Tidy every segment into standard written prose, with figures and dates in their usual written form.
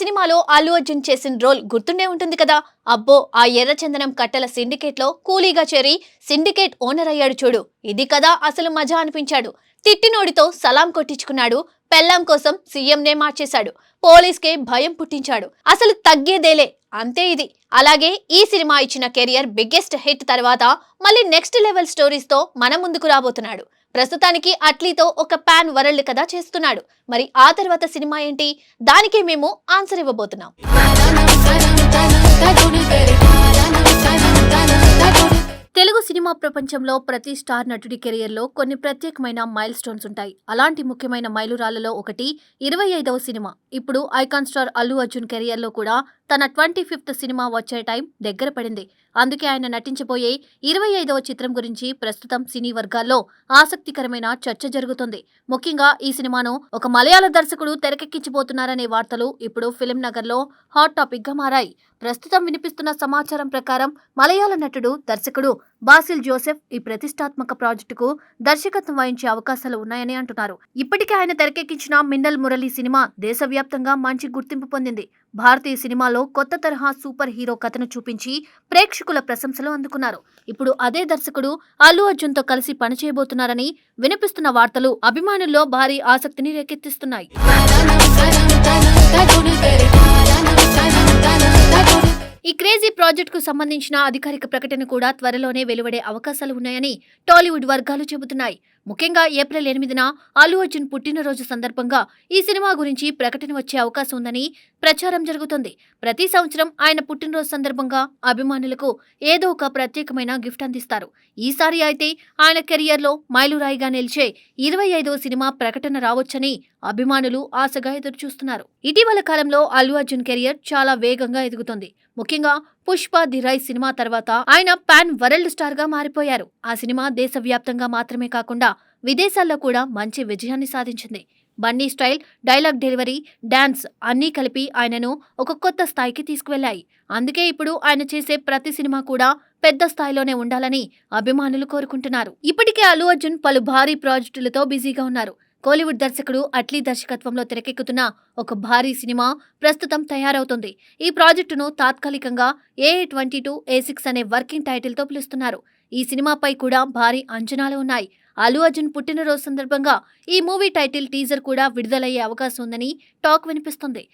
సినిమాలో అల్లు అర్జున్ చేసిన రోల్ గుర్తుండే ఉంటుంది కదా. అబ్బో, ఆ ఎర్రచందనం కట్టల సిండికేట్ లో కూలీగా చేరి సిండికేట్ ఓనర్ అయ్యాడు చూడు. ఇది కదా అసలు మజా అనిపించాడు. తిట్టినోడితో సలాం కొట్టించుకున్నాడు. పెళ్ళాం కోసం సీఎంనే మార్చేశాడు. పోలీస్కే భయం పుట్టించాడు. అసలు తగ్గేదేలే. అంతే ఇది. అలాగే ఈ సినిమా ఇచ్చిన కెరియర్ బిగ్గెస్ట్ హిట్ తర్వాత మళ్ళీ నెక్స్ట్ లెవెల్ స్టోరీస్ తో మన ముందుకు రాబోతున్నాడు. ప్రస్తుతానికి అట్లీతో ఒక పాన్ వరల్డ్ కథ చేస్తున్నాడు. మరి ఆ తర్వాత సినిమా ఏంటి? దానికే మేము ఆన్సర్ ఇవ్వబోతున్నాం. తెలుగు సినిమా ప్రపంచంలో ప్రతి స్టార్ నటుడి కెరియర్లో కొన్ని ప్రత్యేకమైన మైల్ స్టోన్స్ ఉంటాయి. అలాంటి ముఖ్యమైన మైలురాళ్లలో ఒకటి 25వ సినిమా. ఇప్పుడు ఐకాన్ స్టార్ అల్లు అర్జున్ కెరియర్లో కూడా తన 25th సినిమా వచ్చే టైం దగ్గర పడింది. అందుకే ఆయన నటించబోయే 25వ చిత్రం గురించి ప్రస్తుతం సినీ వర్గాల్లో ఆసక్తికరమైన చర్చ జరుగుతుంది. ముఖ్యంగా ఈ సినిమాను ఒక మలయాళ దర్శకుడు తెరకెక్కించబోతున్నారనే వార్తలు ఇప్పుడు ఫిల్మ్ నగర్లో హాట్ టాపిక్ గా మారాయి. ప్రస్తుతం వినిపిస్తున్న సమాచారం ప్రకారం మలయాళ నటుడు, దర్శకుడు బాసిల్ జోసెఫ్ ఈ ప్రతిష్టాత్మక ప్రాజెక్టుకు దర్శకత్వం వహించే అవకాశాలు ఉన్నాయని అంటున్నారు. ఇప్పటికే ఆయన తెరకెక్కించిన మిన్నల్ మురళి సినిమా దేశవ్యాప్తంగా మంచి గుర్తింపు పొందింది. భారతీయ సినిమాలో కొత్త తరహా సూపర్ హీరో కథను చూపించి ప్రేక్షకుల ప్రశంసలు అందుకున్నారు. ఇప్పుడు అదే దర్శకుడు అల్లు అర్జున్ తో కలిసి పనిచేయబోతున్నారని వినిపిస్తున్న వార్తలు అభిమానుల్లో భారీ ఆసక్తిని రేకెత్తిస్తున్నాయి. ఈ క్రేజీ ప్రాజెక్ట్ కు సంబంధించిన అధికారిక ప్రకటన కూడా త్వరలోనే వెలువడే అవకాశాలు ఉన్నాయని టాలీవుడ్ వర్గాలు చెబుతున్నాయి. ముఖ్యంగా ఏప్రిల్ 8న అల్లు అర్జున్ పుట్టినరోజు సందర్భంగా ఈ సినిమా గురించి ప్రకటన వచ్చే అవకాశం ఉందని ప్రచారం జరుగుతుంది. ప్రతి సంవత్సరం ఆయన పుట్టినరోజు సందర్భంగా అభిమానులకు ఏదో ఒక ప్రత్యేకమైన గిఫ్ట్ అందిస్తారు. ఈసారి అయితే ఆయన కెరియర్లో మైలురాయిగా నిలిచే 25వ సినిమా ప్రకటన రావచ్చని అభిమానులు ఆశగా ఎదురుచూస్తున్నారు. ఇటీవల కాలంలో అల్లు అర్జున్ కెరియర్ చాలా వేగంగా ఎదుగుతుంది. ముఖ్యంగా పుష్ప ది రైస్ సినిమా తర్వాత ఆయన పాన్ వరల్డ్ స్టార్ గా మారిపోయారు. ఆ సినిమా దేశవ్యాప్తంగా మాత్రమే కాకుండా విదేశాల్లో కూడా మంచి విజయాన్ని సాధించింది. Bunny style, dialogue delivery, dance అన్నీ కలిపి ఆయనను ఒక కొత్త స్థాయికి తీసుకువెళ్లాయి. అందుకే ఇప్పుడు ఆయన చేసే ప్రతి సినిమా కూడా పెద్ద స్థాయిలోనే ఉండాలని అభిమానులు కోరుకుంటున్నారు. ఇప్పటికే అల్లు అర్జున్ పలు భారీ ప్రాజెక్టులతో బిజీగా ఉన్నారు. కోలీవుడ్ దర్శకుడు అట్లీ దర్శకత్వంలో తెరకెక్కుతున్న ఒక భారీ సినిమా ప్రస్తుతం తయారవుతుంది. ఈ ప్రాజెక్టును తాత్కాలికంగా AA22A6 అనే వర్కింగ్ టైటిల్ తో పిలుస్తున్నారు. ఈ సినిమాపై కూడా భారీ అంచనాలు ఉన్నాయి. అల్లు అర్జున్ పుట్టినరోజు సందర్భంగా ఈ మూవీ టైటిల్ టీజర్ కూడా విడుదలయ్యే అవకాశం ఉందని టాక్ వినిపిస్తుంది.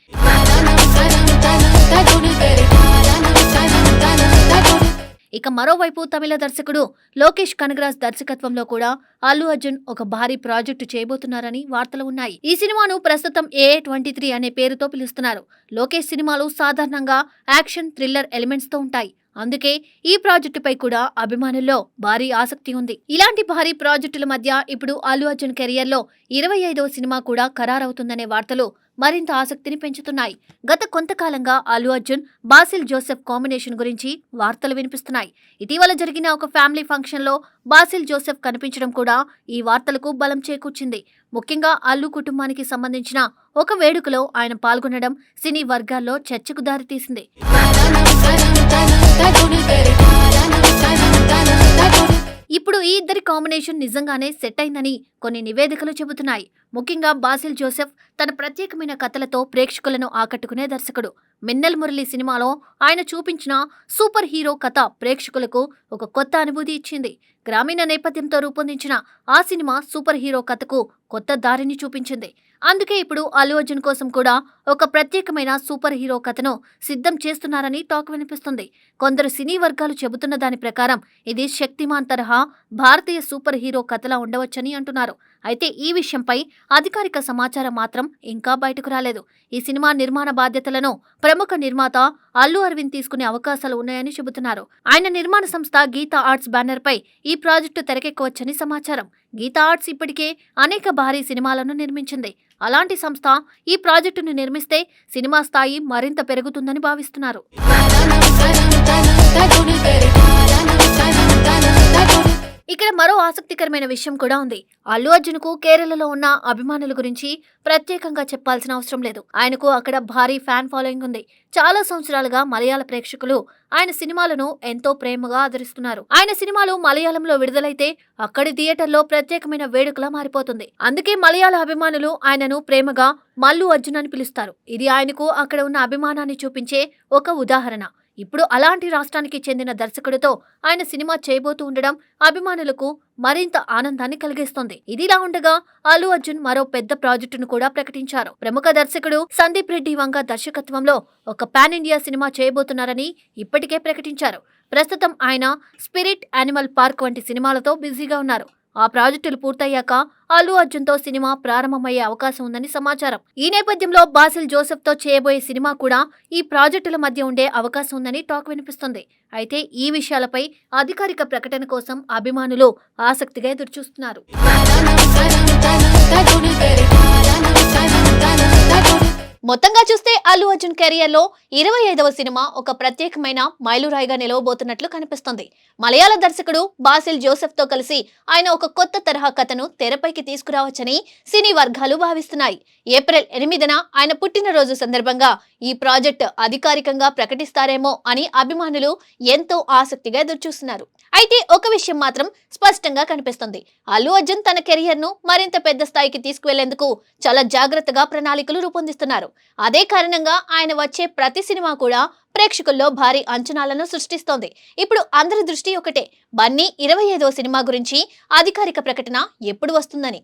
ఇక మరోవైపు తమిళ దర్శకుడు లోకేష్ కనగరాజ్ దర్శకత్వంలో కూడా అల్లు అర్జున్ ఒక భారీ ప్రాజెక్టు చేయబోతున్నారని వార్తలు ఉన్నాయి. ఈ సినిమాను ప్రస్తుతం AA23 అనే పేరుతో పిలుస్తున్నారు. లోకేష్ సినిమాలు సాధారణంగా యాక్షన్, థ్రిల్లర్ ఎలిమెంట్స్ తో ఉంటాయి. అందుకే ఈ ప్రాజెక్టుపై కూడా అభిమానుల్లో భారీ ఆసక్తి ఉంది. ఇలాంటి భారీ ప్రాజెక్టుల మధ్య ఇప్పుడు అల్లు అర్జున్ కెరియర్లో 25వ సినిమా కూడా ఖరారవుతుందనే వార్తలు మరింత ఆసక్తిని పెంచుతున్నాయి. గత కొంతకాలంగా అల్లు అర్జున్, బాసిల్ జోసెఫ్ కాంబినేషన్ గురించి వార్తలు వినిపిస్తున్నాయి. ఇటీవల జరిగిన ఒక ఫ్యామిలీ ఫంక్షన్ లో బాసిల్ జోసెఫ్ కనిపించడం కూడా ఈ వార్తలకు బలం చేకూర్చింది. ముఖ్యంగా అల్లు కుటుంబానికి సంబంధించిన ఒక వేడుకలో ఆయన పాల్గొనడం సినీ వర్గాల్లో చర్చకు దారితీసింది. ఇప్పుడు ఈ ఇద్దరి కాంబినేషన్ నిజంగానే సెట్ అయిందని కొన్ని నివేదికలు చెబుతున్నాయి. ముఖ్యంగా బాసిల్ జోసెఫ్ తన ప్రత్యేకమైన కథలతో ప్రేక్షకులను ఆకట్టుకునే దర్శకుడు. మిన్నల్ మురళి సినిమాలో ఆయన చూపించిన సూపర్ హీరో కథ ప్రేక్షకులకు ఒక కొత్త అనుభూతి ఇచ్చింది. గ్రామీణ నేపథ్యంతో రూపొందించిన ఆ సినిమా సూపర్ హీరో కథకు కొత్త దారిని చూపించింది. అందుకే ఇప్పుడు అల్లు అర్జున్ కోసం కూడా ఒక ప్రత్యేకమైన సూపర్ హీరో కథను సిద్ధం చేస్తున్నారని టాక్ వినిపిస్తుంది. కొందరు సినీ వర్గాలు చెబుతున్న దాని ప్రకారం ఇది శక్తిమాన్ తరహా భారతీయ సూపర్ హీరో కథలా ఉండవచ్చని అంటున్నారు. అయితే ఈ విషయంపై అధికారిక సమాచారం మాత్రం ఇంకా బయటకు రాలేదు. ఈ సినిమా నిర్మాణ బాధ్యతలను ప్రముఖ నిర్మాత అల్లు అరవింద్ తీసుకునే అవకాశాలు ఉన్నాయని చెబుతున్నారు. ఆయన నిర్మాణ సంస్థ గీతా ఆర్ట్స్ బ్యానర్ పై ఈ ప్రాజెక్టు తెరకెక్కవచ్చని సమాచారం. గీతా ఆర్ట్స్ ఇప్పటికే అనేక భారీ సినిమాలను నిర్మించింది. అలాంటి సంస్థ ఈ ప్రాజెక్టును నిర్మిస్తే సినిమా స్థాయి మరింత పెరుగుతుందని భావిస్తున్నారు. ఇక్కడ మరో ఆసక్తికరమైన విషయం కూడా ఉంది. అల్లు అర్జున్ కు కేరళలో ఉన్న అభిమానుల గురించి ప్రత్యేకంగా చెప్పాల్సిన అవసరం లేదు. ఆయనకు అక్కడ భారీ ఫ్యాన్ ఫాలోయింగ్ ఉంది. చాలా సంవత్సరాలుగా మలయాళ ప్రేక్షకులు ఆయన సినిమాలను ఎంతో ప్రేమగా ఆదరిస్తున్నారు. ఆయన సినిమాలు మలయాళంలో విడుదలైతే అక్కడి థియేటర్లో ప్రత్యేకమైన వేడుకలా మారిపోతుంది. అందుకే మలయాళ అభిమానులు ఆయనను ప్రేమగా మల్లు అర్జున్ అని పిలుస్తారు. ఇది ఆయనకు అక్కడ ఉన్న అభిమానాన్ని చూపించే ఒక ఉదాహరణ. ఇప్పుడు అలాంటి రాష్ట్రానికి చెందిన దర్శకుడితో ఆయన సినిమా చేయబోతూ ఉండడం అభిమానులకు మరింత ఆనందాన్ని కలిగిస్తోంది. ఇదిలా ఉండగా అల్లు అర్జున్ మరో పెద్ద ప్రాజెక్టును కూడా ప్రకటించారు. ప్రముఖ దర్శకుడు సందీప్ రెడ్డి వంగ దర్శకత్వంలో ఒక పాన్ ఇండియా సినిమా చేయబోతున్నారని ఇప్పటికే ప్రకటించారు. ప్రస్తుతం ఆయన స్పిరిట్ యానిమల్ పార్క్ వంటి సినిమాలతో బిజీగా ఉన్నారు. ఆ ప్రాజెక్టులు పూర్తయ్యాక అల్లు అర్జున్ తో సినిమా ప్రారంభమయ్యే అవకాశం ఉందని సమాచారం. ఈ నేపథ్యంలో బాసిల్ జోసెఫ్ తో చేయబోయే సినిమా కూడా ఈ ప్రాజెక్టుల మధ్య ఉండే అవకాశం ఉందని టాక్ వినిపిస్తుంది. అయితే ఈ విషయాలపై అధికారిక ప్రకటన కోసం అభిమానులు ఆసక్తిగా ఎదురుచూస్తున్నారు. మొత్తంగా చూస్తే అల్లు అర్జున్ కెరియర్ లో 25వ సినిమా ఒక ప్రత్యేకమైన మైలురాయిగా నిలవబోతున్నట్లు కనిపిస్తుంది. మలయాళ దర్శకుడు బాసిల్ జోసెఫ్ తో కలిసి ఆయన ఒక కొత్త తరహా కథను తెరపైకి తీసుకురావచ్చని సినీ వర్గాలు భావిస్తున్నాయి. ఏప్రిల్ 8న ఆయన పుట్టినరోజు సందర్భంగా ఈ ప్రాజెక్ట్ అధికారికంగా ప్రకటిస్తారేమో అని అభిమానులు ఎంతో ఆసక్తిగా ఎదురుచూస్తున్నారు. అయితే ఒక విషయం మాత్రం స్పష్టంగా కనిపిస్తుంది. అల్లు అర్జున్ తన కెరియర్ ను మరింత పెద్ద స్థాయికి తీసుకువెళ్లేందుకు చాలా జాగ్రత్తగా ప్రణాళికలు రూపొందిస్తున్నారు. అదే కారణంగా ఆయన వచ్చే ప్రతి సినిమా కూడా ప్రేక్షకుల్లో భారీ అంచనాలను సృష్టిస్తోంది. ఇప్పుడు అందరి దృష్టి ఒకటే, బన్నీ 25వ సినిమా గురించి అధికారిక ప్రకటన ఎప్పుడు వస్తుందని.